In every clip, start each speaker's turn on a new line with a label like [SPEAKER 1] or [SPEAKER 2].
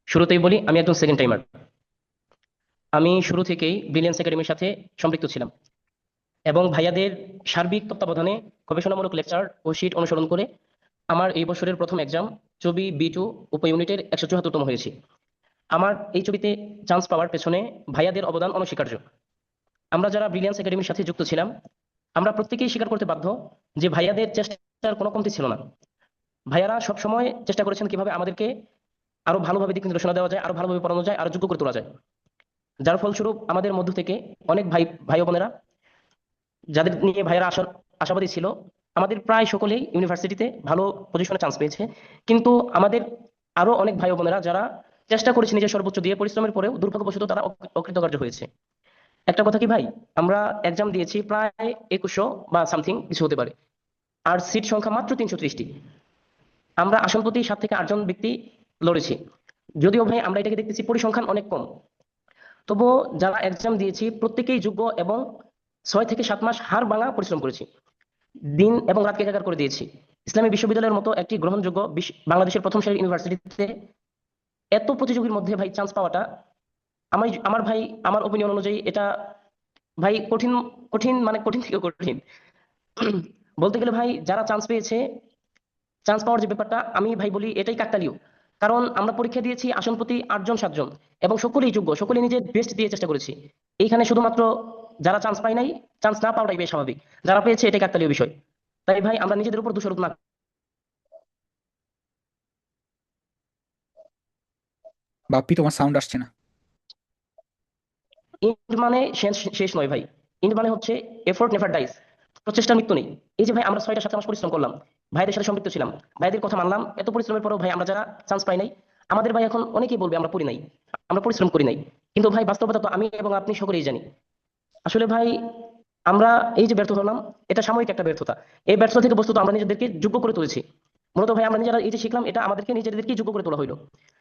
[SPEAKER 1] শুরুতেই বলি, আমি একজন সেকেন্ড টাইমার। আমি শুরু থেকেই ব্রিলিয়ান্স একাডেমির সাথে সম্পৃক্ত ছিলাম এবং ভাইয়াদের সার্বিক তত্ত্বাবধানে গবেষণামূলক লেকচার ও শিট অনুসরণ করে আমার এই বছরের প্রথম এক্সাম ছবি বি টু উপ ইউনিটের 174তম হয়েছি। আমার এই ছবিতে চান্স পাওয়ার পেছনে ভাইয়াদের অবদান অনস্বীকার্য। আমরা যারা ব্রিলিয়ান্স একাডেমির সাথে যুক্ত ছিলাম, আমরা প্রত্যেকেই স্বীকার করতে বাধ্য যে ভাইয়াদের চেষ্টার কোনো কমতি ছিল না। ভাইয়ারা সব সময় চেষ্টা করেছেন কিভাবে আমাদেরকে আরো ভালোভাবে দিক নির্দেশনা দেওয়া যায়, আরো ভালোভাবে পড়ানো যায়, আরো যোগ্য করে তোলা যায়। যার ফলস্বরূপ আমাদের মধ্য থেকে অনেক ভাই ভাই ও বোনেরা যাদের নিয়ে ভাইয়েরা আশাবাদী ছিল, আমাদের প্রায় সকলেই ইউনিভার্সিটিতে ভালো পজিশনে চান্স পেয়েছে। কিন্তু আমাদের আরো অনেক ভাই ও বোনেরা যারা চেষ্টা করেছে নিজের সর্বোচ্চ দিয়ে পরিশ্রমের পরেও দুর্ভাগ্যবশত তারা অকৃতকার্য হয়েছে। একটা কথা কি ভাই, আমরা এক্সাম দিয়েছি প্রায় 2100 বা সামথিং কিছু হতে পারে, আর সিট সংখ্যা মাত্র 330টি। আমরা আসন প্রতি 7 থেকে 8 জন ব্যক্তি লড়েছি। যদিও ভাই আমরা এটাকে দেখতেছি পরিসংখ্যান অনেক কম, তবুও যারা এক্সাম দিয়েছি প্রত্যেকেই যোগ্য এবং 6 থেকে 7 মাস হাড় ভাঙা পরিশ্রম করেছি। দিন এবং রাতকে একাকার করে দিয়েছি। ইসলামী বিশ্ববিদ্যালয়ের মতো একটি গ্রহণযোগ্য বাংলাদেশের প্রথম সারির ইউনিভার্সিটিতে এত প্রতিযোগীর মধ্যে ভাই চান্স পাওয়াটা, আমার ভাই, আমার ওপিনিয়ন অনুযায়ী এটা ভাই কঠিন। কঠিন মানে কঠিন থেকে কঠিন। বলতে গেলে ভাই যারা চান্স পেয়েছে, চান্স পাওয়ার যে ব্যাপারটা আমি ভাই বলি এটাই কাকতালীয়। কারণ আমরা পরীক্ষা দিয়েছি আসন প্রতি 8 জন 7 জন, এবং সকলেই যোগ্য, সকলেই নিজের বেস্ট দিয়ে চেষ্টা করেছি। এইখানে শুধুমাত্র যারা চান্স পায় নাই, চান্স না পাওয়াটাই বেশ স্বাভাবিক। যারা পেয়েছে এটাই কাকতালীয় বিষয়। তাই ভাই আমরা নিজেদের উপর দোষারোপ না।
[SPEAKER 2] বাপ্পি, তোমার সাউন্ড আসছে না।
[SPEAKER 1] ইন্ড মানে শেষ শেষ নয় ভাই। ইন্ড মানে হচ্ছে এফোর্ট নেভার ডাইস, প্রচেষ্টার মৃত্যু নেই। এই যে ভাই আমরা 6টা 7 মাস পরিশ্রম করলাম, ভাইদের সাথে সম্পৃক্ত ছিলাম, ভাইদের কথা মানলাম, এত পরিশ্রমের পরেও ভাই আমরা যারা চান্স পাই নাই, আমাদের ভাই এখন অনেকেই বলবে আমরা পড়ি নাই, আমরা পরিশ্রম করি নাই। কিন্তু ভাই বাস্তবতা তো আমি এবং আপনি সকলেই জানি। আসলে ভাই আমরা এই যে ব্যর্থ হলাম, এটা সাময়িক একটা ব্যর্থতা। এই ব্যর্থতা থেকে বস্তুত আমরা নিজেদেরকে যোগ্য করে তুলেছি। মূলত ভাই আমরা নিজেরা এই যে শিখলাম, এটা আমাদেরকে নিজেদেরকে যোগ্য করে তোলা হইলো।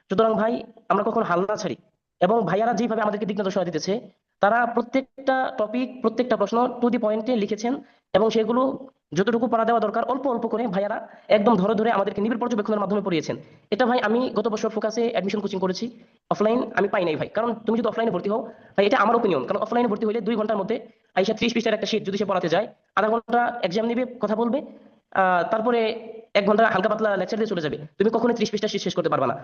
[SPEAKER 1] সুতরাং ভাই আমরা কখনো হাল না ছাড়ি। এবং ভাইয়ারা যেভাবে আমাদেরকে দিক নির্দেশনা দিতেছে, তারা প্রত্যেকটা টপিক, প্রত্যেকটা প্রশ্ন টু দি পয়েন্টে লিখেছেন, এবং সেগুলো যতটুকু পড়া দেওয়া দরকার অল্প অল্প করে ভাইয়ারা একদম ধরে ধরে আমাদেরকে নিবিড় পর্যবেক্ষণের মাধ্যমে পড়িয়েছেন। এটা ভাই আমি গত বছর ফোকাসে অ্যাডমিশন কোচিং করেছি, অফলাইন আমি পাই নাই ভাই। কারণ তুমি যদি অফলাইনে ভর্তি হও, ভাই এটা আমার ওপিনিয়ন, কারণ অফলাইনে ভর্তি হলে 2 ঘন্টার মধ্যে আইসা 30 পৃষ্ঠার একটা শীট যদি সে পড়াতে যায়, আধা ঘন্টা এক্সাম নিবে, কথা বলবে, তারপরে 1 ঘন্টা হালকা পাতলা লেকচার দিয়ে চলে যাবে, তুমি কখনো 30 পৃষ্ঠা শীট শেষ করতে পারবে না।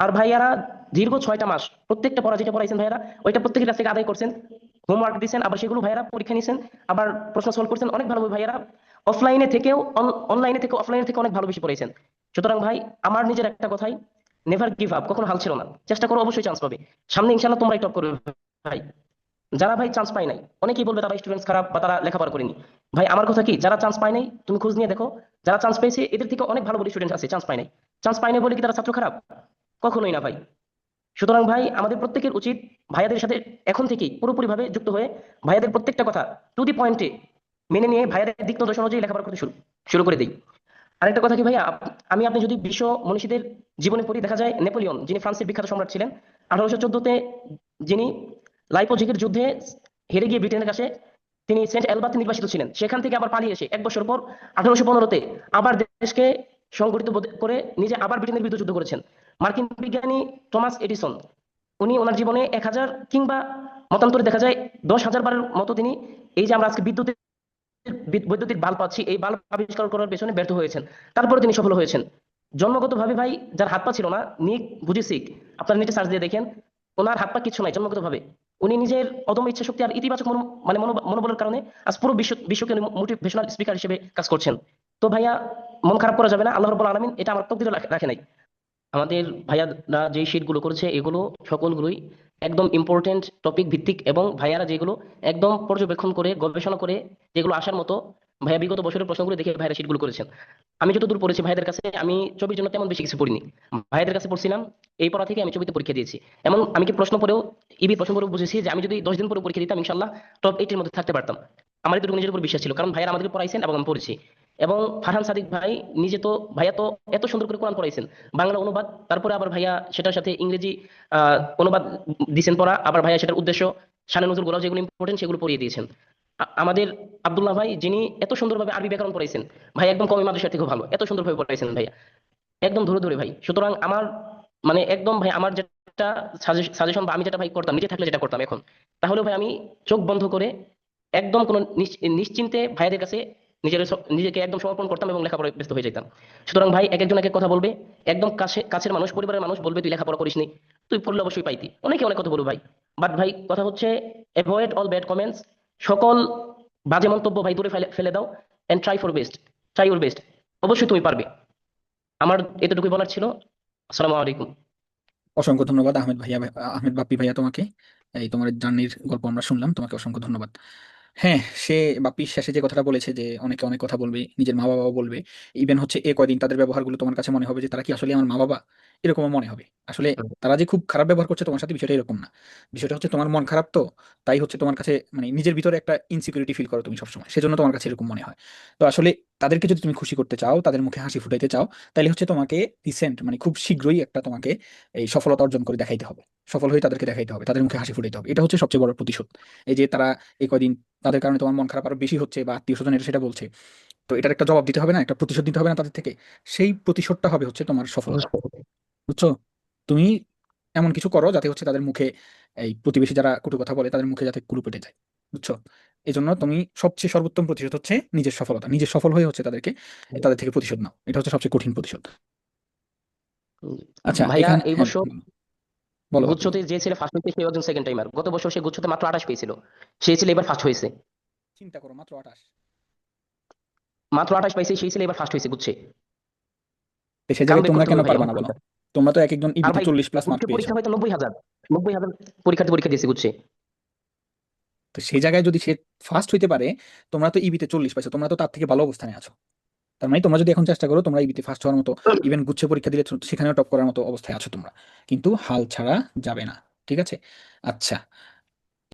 [SPEAKER 1] আর ভাইয়ারা দীর্ঘ 6টা মাস প্রত্যেকটা পড়া যেটা পড়াইছেন ভাইয়ারা, ওইটা প্রত্যেকের কাছ থেকে আদায় করছেন, হোমওয়ার্ক দিচ্ছেন, আবার সেগুলো ভাইয়ারা পরীক্ষা নিয়েছেন, আবার প্রশ্ন সলভ করছেন অনেক ভালোভাবে ভাইয়ারা। অফলাইনে থেকেও অনলাইনে থেকে অফলাইনে থেকে অনেক ভালো বেশি পড়াইছেন। সুতরাং ভাই আমার নিজের একটা কথাই, নেভার গিভ আপ, কখনো হাল ছিল না, চেষ্টা করো, অবশ্যই চান্স পাবে। সামনে ইনশাল্লাহ তোমরাই টপ করবে ভাই। যারা ভাই চান্স পায় নাই, অনেকেই বলবে তারা স্টুডেন্টস খারাপ বা তারা লেখাপড়া করেনি। ভাই আমার কথা কি, যারা চান্স পায় নাই তুমি খোঁজ নিয়ে দেখো, যারা চান্স পেয়েছে এদের থেকে অনেক ভালো বলে স্টুডেন্ট আছে চান্স পায় নাই। চান্স পায় নাই বলে কি তারা ছাত্র খারাপ? কখনোই না ভাই। সুতরাং ভাই আমাদের প্রত্যেকের উচিত ভাইয়াদের সাথে এখন থেকেই পুরোপুরি ভাবে যুক্ত হয়ে ভাইয়াদের প্রত্যেকটা কথা টু দি পয়েন্টে মেনে নিয়ে ভাইয়াদের দিক নির্দেশনা অনুযায়ী লেখাপড়া করতে শুরু শুরু করে দিই। আরেকটা কথা কি ভাইয়া, আমি আপনি যদি বিশ্ব মনীষীদের জীবনে পড়ি, দেখা যায় নেপোলিয়ন, যিনি ফ্রান্সের বিখ্যাত সম্রাট ছিলেন, 1814-তে যিনি লাইপজিগের যুদ্ধে হেরে গিয়ে ব্রিটেনের কাছে তিনি সেন্ট এলবাতে নির্বাসিত ছিলেন, সেখান থেকে আবার পালিয়ে এসে 1 বছর পর 1815-তে আবার দেশকে সংগঠিত করে নিজে আবার ব্রিটেনের বিরুদ্ধে যুদ্ধ করেছেন। মার্কিন বিজ্ঞানী টমাস এডিসন, উনি ওনার জীবনে 1000 কিংবা মতান্তরে দেখা যায় 10,000 বারের মতো তিনি এই যে আমরা আজকে বৈদ্যুতিক বাল্ব পাচ্ছি, এই বাল্ব আবিষ্কার করার পেছনে ব্যর্থ হয়েছেন। তারপরে তিনি সফল হয়েছেন। জন্মগতভাবে ভাই যার হাত পা ছিল না, নিক বুজিসিক, আপনারা নেটে সার্চ দিয়ে দেখেন, ওনার হাত পা কিচ্ছু নাই জন্মগতভাবে। উনি নিজের অদম্য ইচ্ছা শক্তি আর ইতিবাচক মনোবলের কারণে আজ পুরো বিশ্বকে মোটিভেশনাল স্পিকার হিসেবে কাজ করছেন। তো ভাইয়া মন খারাপ করা যাবে না, আল্লাহ রাব্বুল আলামিন এটা আমার তকদিরে রাখে নাই। আমাদের ভাইয়ারা যে শিটগুলো করেছে এগুলো সকলগুলোই একদম ইম্পর্টেন্ট টপিক ভিত্তিক, এবং ভাইয়ারা যেগুলো একদম পর্যবেক্ষণ করে গবেষণা করে যেগুলো আসার মতো, ভাইয়া বিগত বছরের প্রশ্নগুলো দেখে ভাইয়ারা শিটগুলো করেছেন। আমি যতদূর পড়েছি ভাইয়াদের কাছে, আমি ছবির জন্য তেমন বেশি কিছু পড়িনি, ভাইয়াদের কাছে পড়ছিলাম। এই পড়া থেকে আমি ছবিতে পরীক্ষা দিয়েছি। এমন আমি কি প্রশ্ন পড়েও, ইবি প্রশ্ন পড়েও বুঝেছি যে আমি যদি 10 দিন পরে পরীক্ষা দিতাম ইনশাল্লাহ টপ 8-এর মধ্যে থাকতে পারতাম। আমার এটুকু নিজের উপর বিশ্বাস ছিল, কারণ ভাইয়ারা আমাদেরকে পড়াইছেন এবং আমি পড়েছি। এবং ফারহান সাদিক ভাই নিজে তো, ভাইয়া তো এত সুন্দর করে কোরআন পড়াইছেন, বাংলা অনুবাদ, তারপরে আবার ভাইয়া সেটার সাথে ইংরেজি অনুবাদ দিছেন পড়া, আবার ভাইয়া সেটার উদ্দেশ্য, শানে নজরুল গুলো যেগুলো ইম্পর্টেন্ট সেগুলো পড়িয়ে দিয়েছেন। আমাদের আব্দুল্লাহ ভাই, যিনি এত সুন্দরভাবে আরবি ব্যাকরণ পড়াইছেন, ভাই একদম কমি মাদ্রাসা থেকে ভালো, এত সুন্দরভাবে পড়াইছেন ভাইয়া, একদম ধরে ধরে ভাই। সুতরাং আমার মানে একদম ভাই আমার একটা সাজেশন বা আমি যেটা ভাই করতাম, নিজে থাকলে যেটা করতাম এখন, তাহলে ভাই আমি চোখ বন্ধ করে একদম কোনো নিশ্চিন্তে ভাইদের কাছে নিজেকে একদম সমর্পণ করতাম এবং লেখাপড়ায় ব্যস্ত হয়ে যেতাম। সুতরাং ভাই এক একজন এক এক কথা বলবে, একদম কাছের মানুষ, পরিবারের মানুষ বলবে তুই লেখাপড়া করিসনি, তুই পড়লে অবশ্যই পাইতি, অনেকে অনেক কথা বলবে ভাই। বাট ভাই কথা হচ্ছে, অ্যাভয়েড অল ব্যাড কমেন্টস, সকল বাজে মন্তব্য ভাই দূরে ফেলে ফেলে দাও, এন্ড ট্রাই ইউর বেস্ট, অবশ্যই তুমি পারবে। আমার এতটুকুই বলার ছিল। আসসালামু আলাইকুম।
[SPEAKER 2] অসংখ্য ধন্যবাদ আহমেদ ভাইয়া, আহমেদ বাপ্পি ভাইয়া তোমাকে। এই তোমার জার্নির গল্প আমরা শুনলাম, তোমাকে অসংখ্য ধন্যবাদ। হ্যাঁ, সে বাপ্পির শেষে যে কথাটা বলেছে যে অনেকে অনেক কথা বলবে, নিজের মা বাবাও বলবে, ইভেন হচ্ছে এ কয়দিন তাদের ব্যবহারগুলো তোমার কাছে মনে হবে যে তারা কি আসলে আমার মা বাবা, এরকমও মনে হবে। আসলে তারা যে খুব খারাপ ব্যবহার করছে তোমার সাথে, বিষয়টা এরকম না। বিষয়টা হচ্ছে তোমার মন খারাপ, তো তাই হচ্ছে তোমার কাছে মানে নিজের ভিতরে একটা ইনসিকিউরিটি ফিল করো তুমি সবসময়, সেজন্য তোমার কাছে এরকম মনে হয়। তো আসলে তাদেরকে যদি তুমি খুশি করতে চাও, তাদের মুখে হাসি ফুটাইতে চাও, তাহলে হচ্ছে তোমাকে রিসেন্ট মানে খুব শীঘ্রই একটা তোমাকে এই সফলতা অর্জন করে দেখাইতে হবে। সফল হয়ে তাদেরকে দেখাইতে হবে, তাদের মুখে হাসি ফুটাইতে হবে। এটা হচ্ছে সবচেয়ে বড় প্রতিশোধ। এই যে তারা এই কয়দিন তাদের কারণে তোমার মন খারাপ আরো বেশি হচ্ছে, বা আত্মীয় স্বজন এটা সেটা বলছে, তো এটার একটা জবাব দিতে হবে না, একটা প্রতিশোধ দিতে হবে না তাদের থেকে। সেই প্রতিশোধটা হবে হচ্ছে তোমার সফলতা। বুঝছো? তুমি এমন কিছু করো যাতে হচ্ছে তাদের মুখে, এই প্রতিবেশী যারা কটু কথা বলে তাদের মুখে যাতে কুলু পেটে যায়। বুঝছো? এই জন্য তুমি সবচেয়ে সর্বোত্তম প্রতিশোধ হচ্ছে নিজের সফলতা, নিজের সফল হয়ে হচ্ছে তাদের থেকে প্রতিশোধ নাও। এটা হচ্ছে সবচেয়ে কঠিন প্রতিশোধ। আচ্ছা,
[SPEAKER 1] ভাইয়া
[SPEAKER 2] এখানে
[SPEAKER 1] এই
[SPEAKER 2] হ্যাঁ,
[SPEAKER 1] বছর
[SPEAKER 2] বলো বাপি
[SPEAKER 1] গুচ্ছতে
[SPEAKER 2] বলো।
[SPEAKER 1] যে ছেলে ফার্স্ট হয়েছে সে একজন সেকেন্ড টাইমার, গত বছর সে গুচ্ছতে মাত্র 28 পেয়েছিল, সেই ছেলে এবার ফার্স্ট হয়েছে।
[SPEAKER 2] চিন্তা করো, মাত্র 28।
[SPEAKER 1] মাত্র 28 পাইছে, সেই ছেলে এবার ফার্স্ট হয়েছে গুচ্ছে।
[SPEAKER 2] সে
[SPEAKER 1] কাম
[SPEAKER 2] জায়গায়
[SPEAKER 1] ব্যাক
[SPEAKER 2] তোমরা
[SPEAKER 1] করতে
[SPEAKER 2] কেন
[SPEAKER 1] হবে ভাই
[SPEAKER 2] পারবা
[SPEAKER 1] এমন
[SPEAKER 2] না বলো?
[SPEAKER 1] পরীক্ষা।
[SPEAKER 2] তোমরা তো এক একজন
[SPEAKER 1] আর
[SPEAKER 2] ইবিতে
[SPEAKER 1] ভাই
[SPEAKER 2] 40+ মার্ক
[SPEAKER 1] গুচ্ছ
[SPEAKER 2] পেয়েছো।
[SPEAKER 1] পরীক্ষা হয়তো 90,000, 90,000 পরীক্ষার্থী পরীক্ষা দিয়েছে গুচ্ছে।
[SPEAKER 2] তো সেই জায়গায় যদি সে ফার্স্ট হইতে পারে, তোমরা তো ইবিতে 40 পাইছো, তোমরা তো তার থেকে ভালো অবস্থানে আছো। তার মানে তোমরা যদি এখন চেষ্টা করো, তোমরা ইবিতে ফার্স্ট হওয়ার মতো, ইভেন গুচ্ছে পরীক্ষা দিলে সেখানেও টপ করার মতো অবস্থায় আছো তোমরা। কিন্তু হাল ছাড়া যাবে না। ঠিক আছে? আচ্ছা,